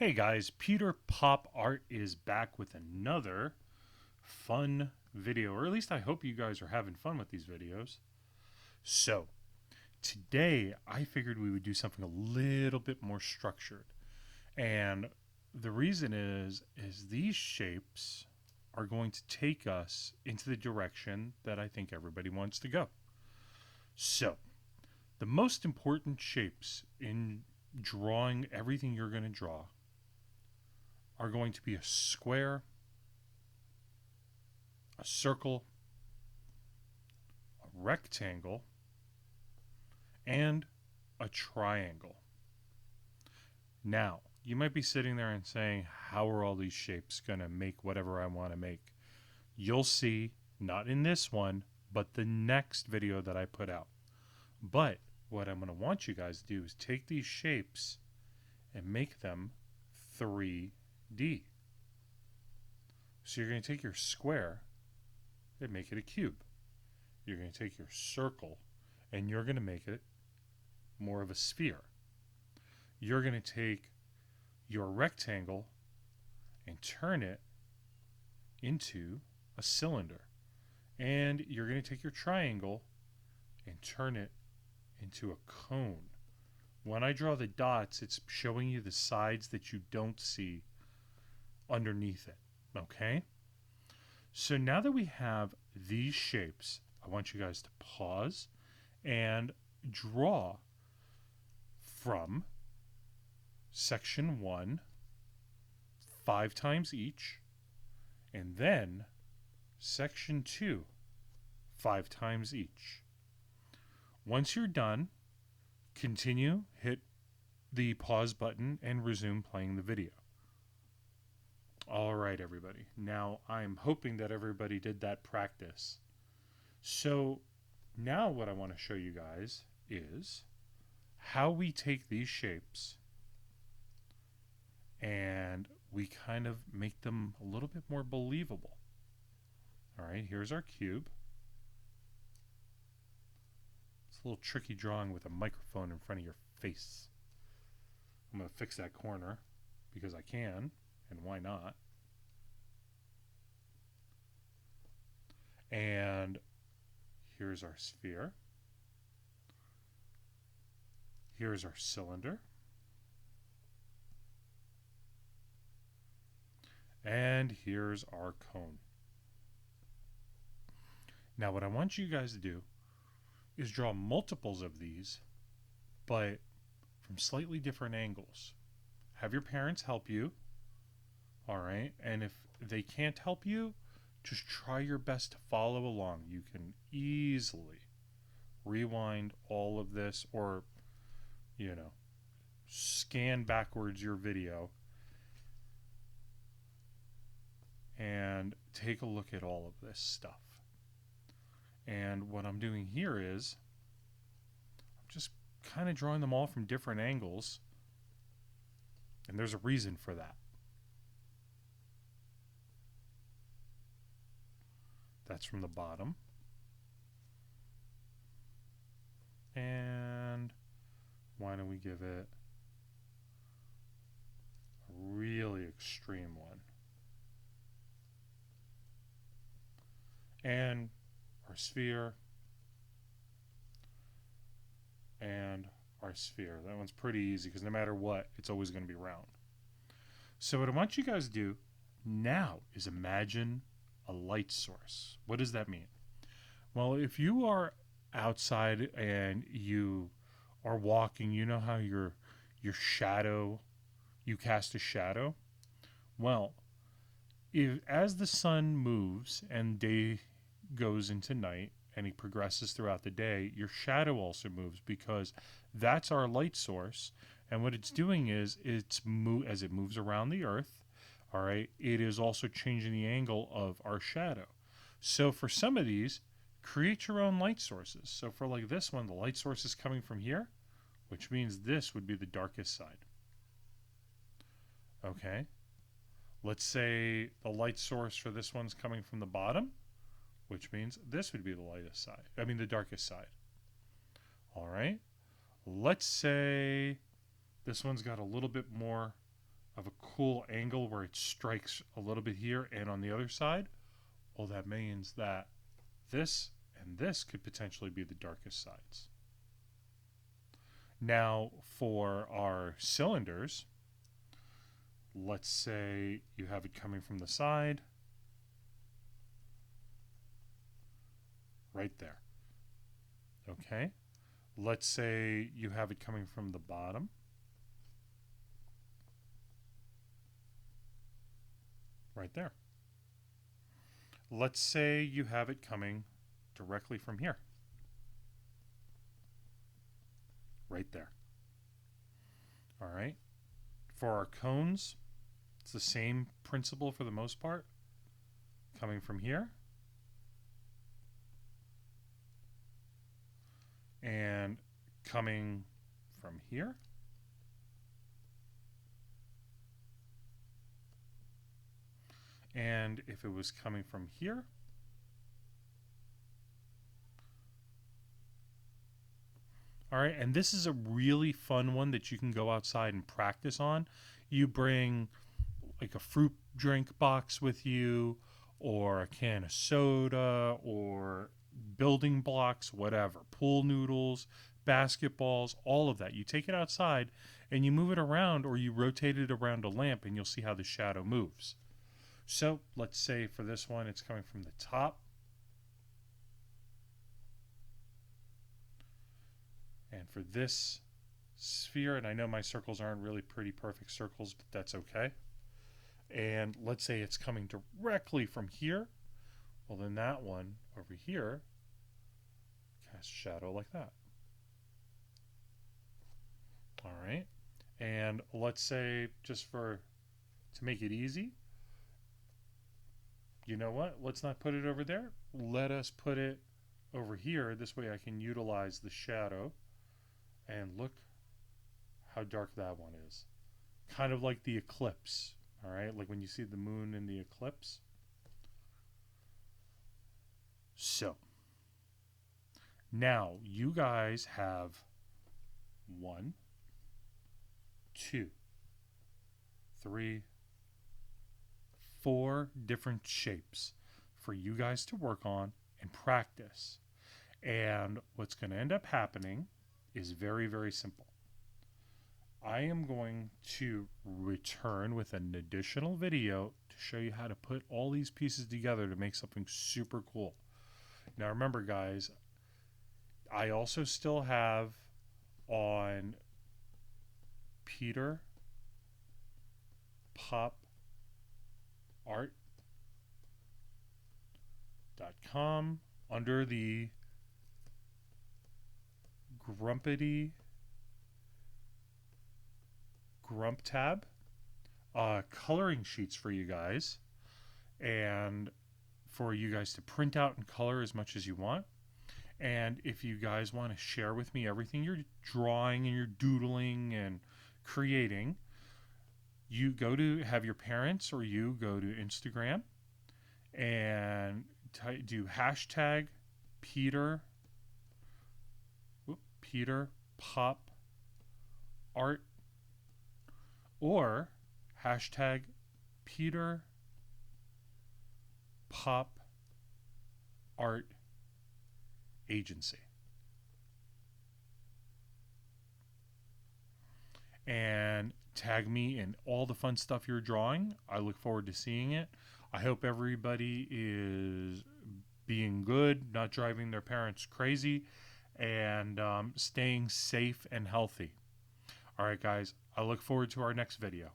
Hey guys, Peter Pop Art is back with another fun video, or at least I hope you guys are having fun with these videos. So, today I figured we would do something a little bit more structured. And the reason is these shapes are going to take us into the direction that I think everybody wants to go. So, the most important shapes in drawing everything you're going to draw are going to be a square, a circle, a rectangle, and a triangle. Now, you might be sitting there and saying, how are all these shapes going to make whatever I want to make? You'll see, not in this one, but the next video that I put out. But what I'm going to want you guys to do is take these shapes and make them 3D. So you're going to take your square and make it a cube. You're going to take your circle and you're going to make it more of a sphere. You're going to take your rectangle and turn it into a cylinder. And you're going to take your triangle and turn it into a cone. When I draw the dots, it's showing you the sides that you don't see underneath it. Okay? So now that we have these shapes, I want you guys to pause and draw from section 1 5 times each, and then section 2 5 times each. Once you're done, continue, hit the pause button, and resume playing the video. All right, everybody. Now, I'm hoping that everybody did that practice. So, now what I want to show you guys is how we take these shapes and we kind of make them a little bit more believable. All right, here's our cube. It's a little tricky drawing with a microphone in front of your face. I'm going to fix that corner because I can, and why not? And here's our sphere. Here's our cylinder. And here's our cone. Now what I want you guys to do is draw multiples of these, but from slightly different angles. Have your parents help you, all right? And if they can't help you, just try your best to follow along. You can easily rewind all of this or, scan backwards your video and take a look at all of this stuff. And what I'm doing here is I'm just kind of drawing them all from different angles. And there's a reason for that. That's from the bottom. And why don't we give it a really extreme one? And our sphere and our sphere. That one's pretty easy because no matter what, it's always going to be round. So what I want you guys to do now is imagine a light source. What does that mean? Well, if you are outside and you are walking, you know how your shadow, you cast a shadow? Well, as the sun moves and day goes into night and he progresses throughout the day, your shadow also moves because that's our light source. And what it's doing is as it moves around the earth, all right, it is also changing the angle of our shadow. So for some of these, create your own light sources. So for like this one, the light source is coming from here, which means this would be the darkest side. Okay. Let's say the light source for this one's coming from the bottom, which means this would be the lightest side. The darkest side. All right. Let's say this one's got a little bit more of a cool angle where it strikes a little bit here and on the other side, well, that means that this and this could potentially be the darkest sides. Now, for our cylinders, let's say you have it coming from the side, right there. Okay? Let's say you have it coming from the bottom. Right there. Let's say you have it coming directly from here. Right there. All right. For our cones, it's the same principle for the most part. Coming from here. And coming from here. And if it was coming from here, all right, and this is a really fun one that you can go outside and practice on. You bring like a fruit drink box with you, or a can of soda, or building blocks, whatever, pool noodles, basketballs, all of that. You take it outside and you move it around, or you rotate it around a lamp, and you'll see how the shadow moves. So let's say for this one, it's coming from the top. And for this sphere, and I know my circles aren't really pretty perfect circles, but that's okay. And let's say it's coming directly from here. Well, then that one over here casts shadow like that. All right. And let's say, just to make it easy, you know what? Let's not put it over there. Let us put it over here. This way I can utilize the shadow. And look how dark that one is. Kind of like the eclipse. All right, like when you see the moon in the eclipse. So, now you guys have 1, 2, 3, 4 different shapes for you guys to work on and practice. And what's going to end up happening is very, very simple. I am going to return with an additional video to show you how to put all these pieces together to make something super cool. Now remember, guys, I also still have on peterpopart.com under the Grump tab, coloring sheets for you guys, and for you guys to print out and color as much as you want. And if you guys want to share with me everything you're drawing and you're doodling and creating, you go to have your parents or you go to Instagram and do hashtag Peter Pop Art, or hashtag Peter Pop Art Agency. And tag me in all the fun stuff you're drawing. I look forward to seeing it. I hope everybody is being good, not driving their parents crazy, and staying safe and healthy. All right, guys, I look forward to our next video.